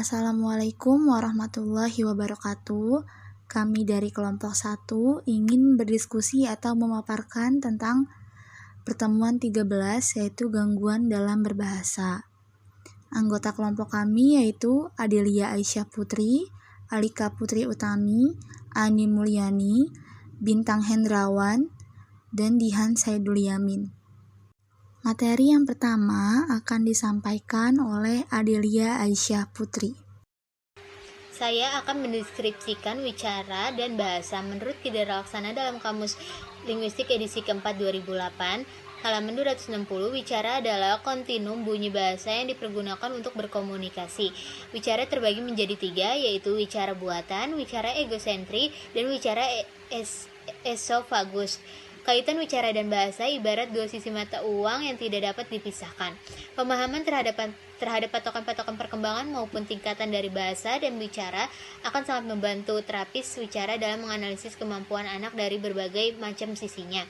Assalamualaikum warahmatullahi wabarakatuh. Kami dari kelompok 1 ingin berdiskusi atau memaparkan tentang pertemuan 13 yaitu gangguan dalam berbahasa. Anggota kelompok kami yaitu Adelia Aisyah Putri, Alika Putri Utami, Ani Mulyani, Bintang Hendrawan, dan Dihan Saidul Yamin. Materi yang pertama akan disampaikan oleh Adelia Aisyah Putri. Saya akan mendeskripsikan wicara dan bahasa menurut Ki Laksana dalam Kamus Linguistik edisi keempat 2008, halaman 260. Wicara adalah kontinum bunyi bahasa yang dipergunakan untuk berkomunikasi. Wicara terbagi menjadi 3, yaitu wicara buatan, wicara egosentri, dan wicara esofagus. Kaitan wicara dan bahasa ibarat dua sisi mata uang yang tidak dapat dipisahkan. Pemahaman terhadap patokan-patokan perkembangan maupun tingkatan dari bahasa dan wicara akan sangat membantu terapis wicara dalam menganalisis kemampuan anak dari berbagai macam sisinya.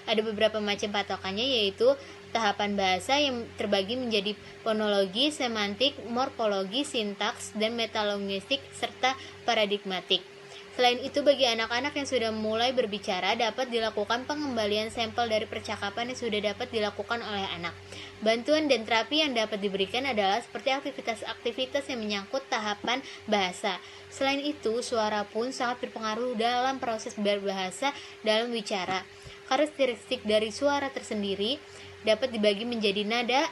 Ada beberapa macam patokannya, yaitu tahapan bahasa yang terbagi menjadi fonologi, semantik, morfologi, sintaks, dan metalinguistik serta paradigmatik. Selain itu, bagi anak-anak yang sudah mulai berbicara, dapat dilakukan pengembalian sampel dari percakapan yang sudah dapat dilakukan oleh anak. Bantuan dan terapi yang dapat diberikan adalah seperti aktivitas-aktivitas yang menyangkut tahapan bahasa. Selain itu, suara pun sangat berpengaruh dalam proses berbahasa dalam wicara. Karakteristik dari suara tersendiri dapat dibagi menjadi nada,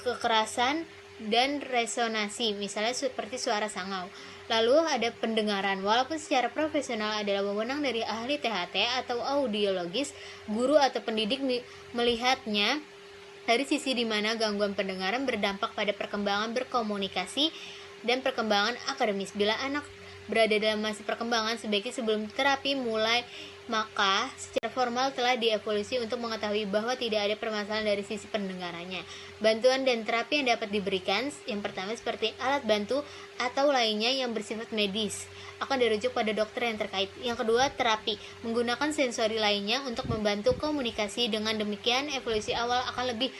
kekerasan, dan resonansi, misalnya seperti suara sangau. Lalu ada pendengaran. Walaupun secara profesional adalah wewenang dari ahli THT atau audiologis, guru atau pendidik melihatnya dari sisi di mana gangguan pendengaran berdampak pada perkembangan berkomunikasi dan perkembangan akademis. Bila anak berada dalam masa perkembangan, sebaiknya sebelum terapi mulai, maka secara formal telah dievaluasi untuk mengetahui bahwa tidak ada permasalahan dari sisi pendengarannya. Bantuan dan terapi yang dapat diberikan, yang pertama seperti alat bantu atau lainnya yang bersifat medis, akan dirujuk pada dokter yang terkait. Yang kedua, terapi menggunakan sensori lainnya untuk membantu komunikasi. Dengan demikian, evaluasi awal akan lebih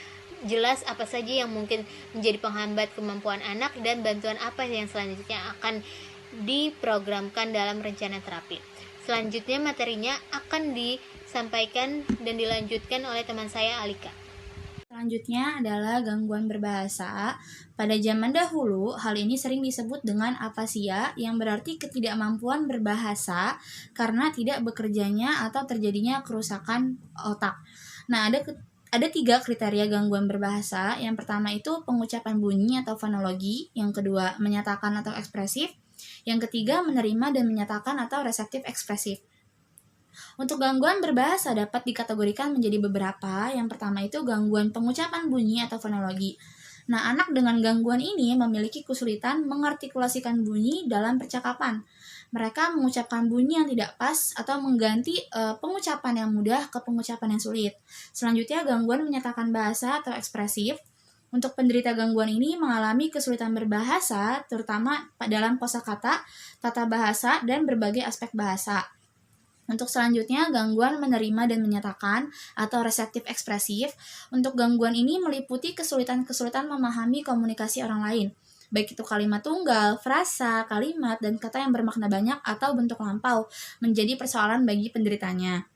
jelas apa saja yang mungkin menjadi penghambat kemampuan anak dan bantuan apa yang selanjutnya akan diprogramkan dalam rencana terapi. Selanjutnya materinya akan disampaikan dan dilanjutkan oleh teman saya, Alika. Selanjutnya adalah gangguan berbahasa. Pada zaman dahulu, hal ini sering disebut dengan afasia, yang berarti ketidakmampuan berbahasa karena tidak bekerjanya atau terjadinya kerusakan otak. Nah, ada 3 kriteria gangguan berbahasa. Yang pertama itu pengucapan bunyi atau fonologi, yang kedua menyatakan atau ekspresif, yang ketiga menerima dan menyatakan atau reseptif ekspresif. Untuk gangguan berbahasa dapat dikategorikan menjadi beberapa. Yang pertama itu gangguan pengucapan bunyi atau fonologi. Nah, anak dengan gangguan ini memiliki kesulitan mengartikulasikan bunyi dalam percakapan. Mereka mengucapkan bunyi yang tidak pas atau mengganti pengucapan yang mudah ke pengucapan yang sulit. Selanjutnya, gangguan menyatakan bahasa atau ekspresif. Untuk penderita gangguan ini mengalami kesulitan berbahasa, terutama dalam kosakata, tata bahasa, dan berbagai aspek bahasa. Untuk selanjutnya, gangguan menerima dan menyatakan atau reseptif ekspresif. Untuk gangguan ini meliputi kesulitan-kesulitan memahami komunikasi orang lain, baik itu kalimat tunggal, frasa, kalimat, dan kata yang bermakna banyak atau bentuk lampau, menjadi persoalan bagi penderitanya.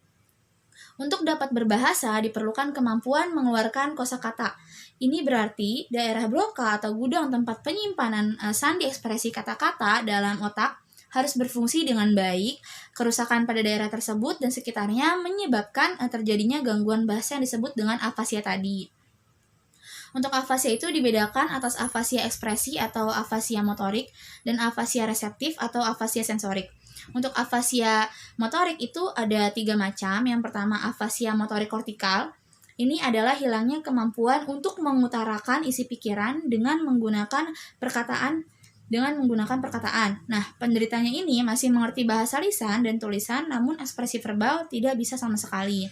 Untuk dapat berbahasa diperlukan kemampuan mengeluarkan kosakata. Ini berarti daerah Broca atau gudang tempat penyimpanan sandi ekspresi kata-kata dalam otak harus berfungsi dengan baik. Kerusakan pada daerah tersebut dan sekitarnya menyebabkan terjadinya gangguan bahasa yang disebut dengan afasia tadi. Untuk afasia itu dibedakan atas afasia ekspresi atau afasia motorik dan afasia reseptif atau afasia sensorik. Untuk afasia motorik itu ada 3 macam. Yang pertama, afasia motorik kortikal. Ini adalah hilangnya kemampuan untuk mengutarakan isi pikiran dengan menggunakan perkataan. Nah, penderitanya ini masih mengerti bahasa lisan dan tulisan, namun ekspresi verbal tidak bisa sama sekali.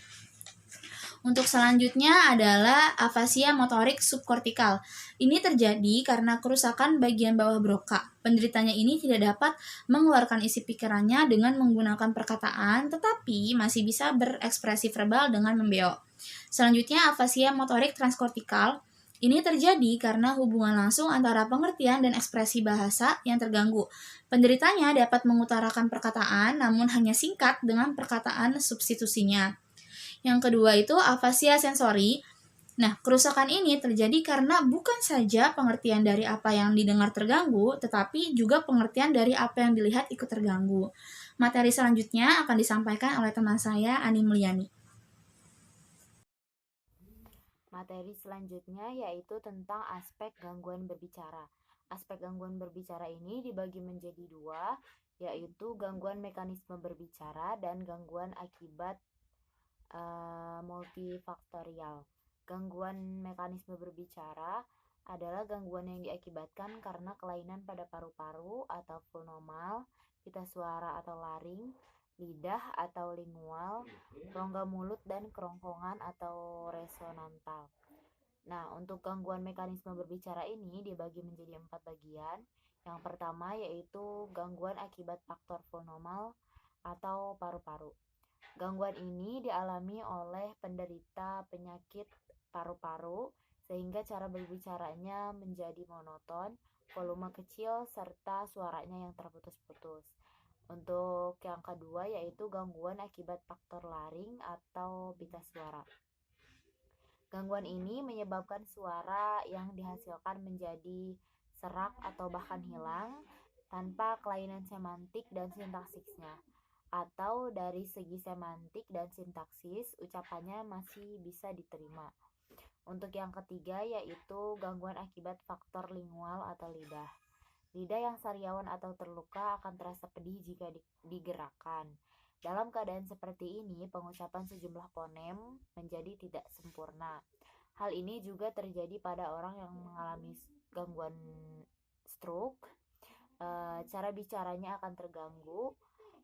Untuk selanjutnya adalah afasia motorik subkortikal. Ini terjadi karena kerusakan bagian bawah Broca. Penderitanya ini tidak dapat mengeluarkan isi pikirannya dengan menggunakan perkataan, tetapi masih bisa berekspresi verbal dengan membeok. Selanjutnya, afasia motorik transkortikal. Ini terjadi karena hubungan langsung antara pengertian dan ekspresi bahasa yang terganggu. Penderitanya dapat mengutarakan perkataan namun hanya singkat dengan perkataan substitusinya. Yang kedua itu afasia sensori. Nah, kerusakan ini terjadi karena bukan saja pengertian dari apa yang didengar terganggu, tetapi juga pengertian dari apa yang dilihat ikut terganggu. Materi selanjutnya akan disampaikan oleh teman saya, Ani Mulyani. Materi selanjutnya yaitu tentang aspek gangguan berbicara. Aspek gangguan berbicara ini dibagi menjadi dua, yaitu gangguan mekanisme berbicara dan gangguan akibat multifaktorial. Gangguan mekanisme berbicara adalah gangguan yang diakibatkan karena kelainan pada paru-paru atau fonomal, pita suara atau laring, lidah atau lingual, rongga mulut, dan kerongkongan atau resonantal. Nah, untuk gangguan mekanisme berbicara ini dibagi menjadi 4 bagian. Yang pertama yaitu gangguan akibat faktor fonomal atau paru-paru. Gangguan ini dialami oleh penderita penyakit paru-paru sehingga cara berbicaranya menjadi monoton, volume kecil, serta suaranya yang terputus-putus. Untuk yang kedua yaitu gangguan akibat faktor laring atau pita suara. Gangguan ini menyebabkan suara yang dihasilkan menjadi serak atau bahkan hilang tanpa kelainan semantik dan sintaksisnya. Atau dari segi semantik dan sintaksis, ucapannya masih bisa diterima. Untuk yang ketiga yaitu gangguan akibat faktor lingual atau lidah. Lidah yang sariawan atau terluka akan terasa pedih jika digerakkan. Dalam keadaan seperti ini, pengucapan sejumlah fonem menjadi tidak sempurna. Hal ini juga terjadi pada orang yang mengalami gangguan stroke. Cara bicaranya akan terganggu,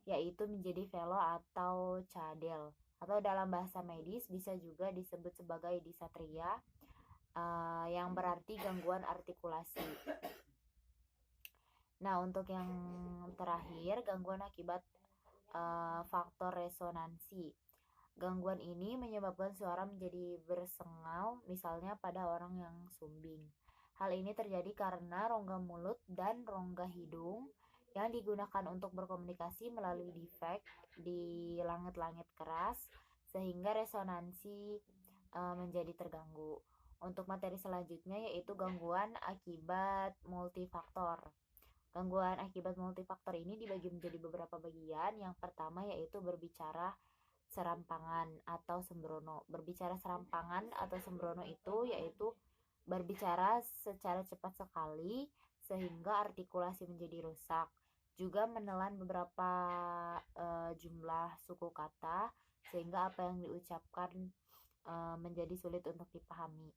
yaitu menjadi velo atau cadel. Atau dalam bahasa medis bisa juga disebut sebagai disatria, yang berarti gangguan artikulasi. Nah, untuk yang terakhir, gangguan akibat faktor resonansi. Gangguan ini menyebabkan suara menjadi bersengal, misalnya pada orang yang sumbing. Hal ini terjadi karena rongga mulut dan rongga hidung yang digunakan untuk berkomunikasi melalui defek di langit-langit keras, sehingga resonansi menjadi terganggu. Untuk materi selanjutnya yaitu gangguan akibat multifaktor. Gangguan akibat multifaktor ini dibagi menjadi beberapa bagian. Yang pertama yaitu berbicara serampangan atau sembrono. Berbicara serampangan atau sembrono itu yaitu berbicara secara cepat sekali sehingga artikulasi menjadi rusak. Juga menelan beberapa jumlah suku kata sehingga apa yang diucapkan menjadi sulit untuk dipahami.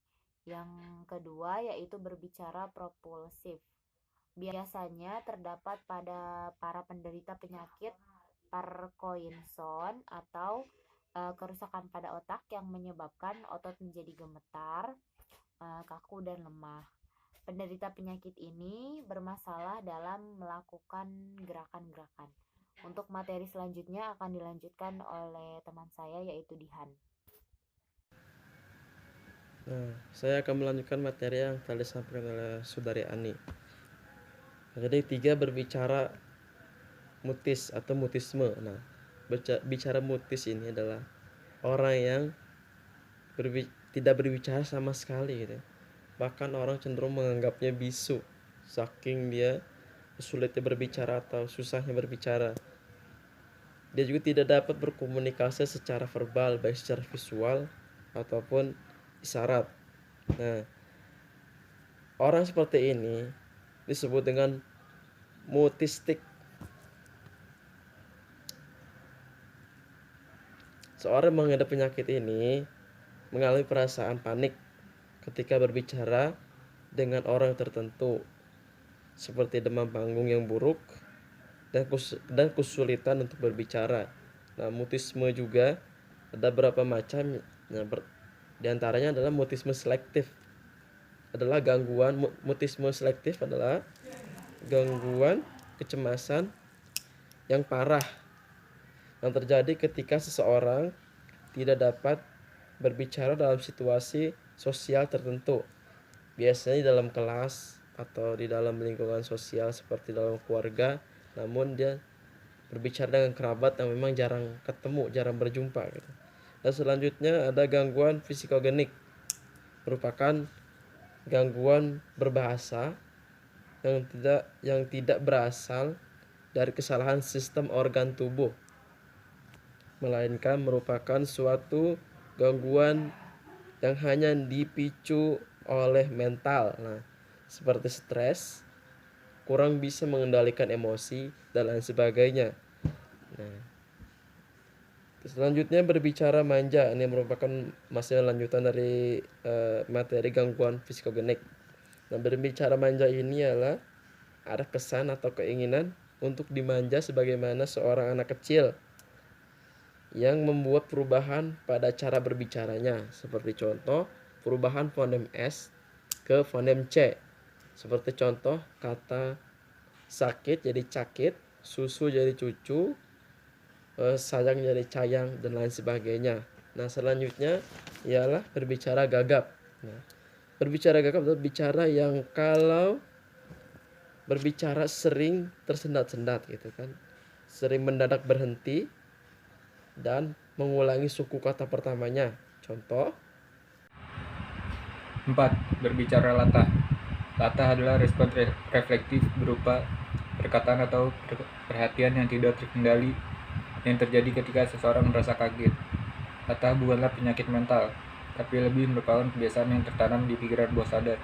Yang kedua yaitu berbicara propulsif. Biasanya terdapat pada para penderita penyakit Parkinson atau kerusakan pada otak yang menyebabkan otot menjadi gemetar, kaku, dan lemah. Penderita penyakit ini bermasalah dalam melakukan gerakan-gerakan. Untuk materi selanjutnya akan dilanjutkan oleh teman saya yaitu Dihan. Nah, saya akan melanjutkan materi yang tadi disampaikan oleh Saudari Ani. Jadi 3 berbicara mutis atau mutisme. Nah, bicara mutis ini adalah orang yang tidak berbicara sama sekali gitu. Bahkan orang cenderung menganggapnya bisu saking dia sulitnya berbicara atau susahnya berbicara. Dia juga tidak dapat berkomunikasi secara verbal, baik secara visual ataupun isyarat. Nah, orang seperti ini disebut dengan mutistik. Seorang mengidap penyakit ini mengalami perasaan panik ketika berbicara dengan orang tertentu, seperti demam panggung yang buruk dan kesulitan untuk berbicara. Nah, mutisme juga ada beberapa macam. Di antaranya adalah mutisme selektif. Adalah gangguan mutisme selektif adalah gangguan kecemasan yang parah yang terjadi ketika seseorang tidak dapat berbicara dalam situasi sosial tertentu. biasanya dalam kelas atau di dalam lingkungan sosial seperti dalam keluarga, namun dia berbicara dengan kerabat yang memang jarang ketemu, jarang berjumpa gitu. Dan selanjutnya ada gangguan psikogenik, merupakan gangguan berbahasa yang tidak berasal dari kesalahan sistem organ tubuh, melainkan merupakan suatu gangguan yang hanya dipicu oleh mental. Nah, seperti stres, kurang bisa mengendalikan emosi, dan lain sebagainya. Nah, selanjutnya berbicara manja. Ini merupakan masih lanjutan dari materi gangguan psikogenik. Nah, berbicara manja ini adalah ada kesan atau keinginan untuk dimanja sebagaimana seorang anak kecil yang membuat perubahan pada cara berbicaranya. Seperti contoh, perubahan fonem S ke fonem C. Seperti contoh kata sakit jadi cakit, susu jadi cucu, sayang jadi cayang, dan lain sebagainya. Nah, selanjutnya ialah berbicara gagap. Nah, berbicara gagap adalah bicara yang kalau berbicara sering tersendat-sendat gitu kan, sering mendadak berhenti dan mengulangi suku kata pertamanya. Contoh, 4. Berbicara latah. Latah adalah respon reflektif berupa perkataan atau perhatian yang tidak terkendali yang terjadi ketika seseorang merasa kaget. Latah bukanlah penyakit mental, tapi lebih merupakan kebiasaan yang tertanam di pikiran bawah sadar.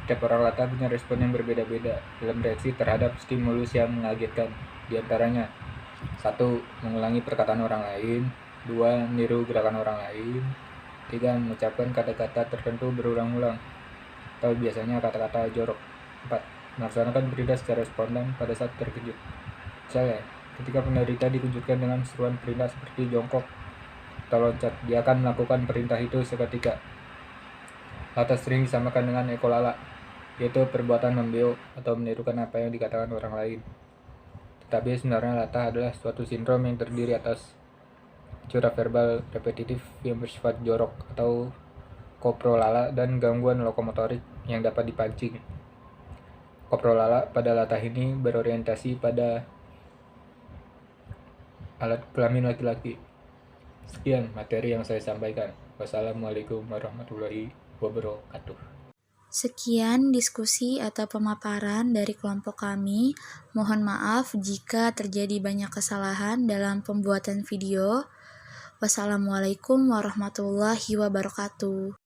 Setiap orang latah punya respon yang berbeda-beda dalam reaksi terhadap stimulus yang mengagetkan. Di antaranya, 1. Mengulangi perkataan orang lain. 2. Meniru gerakan orang lain. 3. Mengucapkan kata-kata tertentu berulang-ulang, atau biasanya kata-kata jorok. 4. Melaksanakan perintah secara spontan pada saat terkejut. Misalnya, ketika penderita dikejutkan dengan seruan perintah seperti jongkok atau loncat, dia akan melakukan perintah itu seketika. Latah sering disamakan dengan ekolala, yaitu perbuatan membeo atau menirukan apa yang dikatakan orang lain. Tetapi sebenarnya latah adalah suatu sindrom yang terdiri atas cura verbal repetitif yang bersifat jorok atau koprolala dan gangguan lokomotorik yang dapat dipancing. Koprolala pada latah ini berorientasi pada alat kelamin laki-laki. Sekian materi yang saya sampaikan. Wassalamualaikum warahmatullahi wabarakatuh. Sekian diskusi atau pemaparan dari kelompok kami. Mohon maaf jika terjadi banyak kesalahan dalam pembuatan video. Wassalamualaikum warahmatullahi wabarakatuh.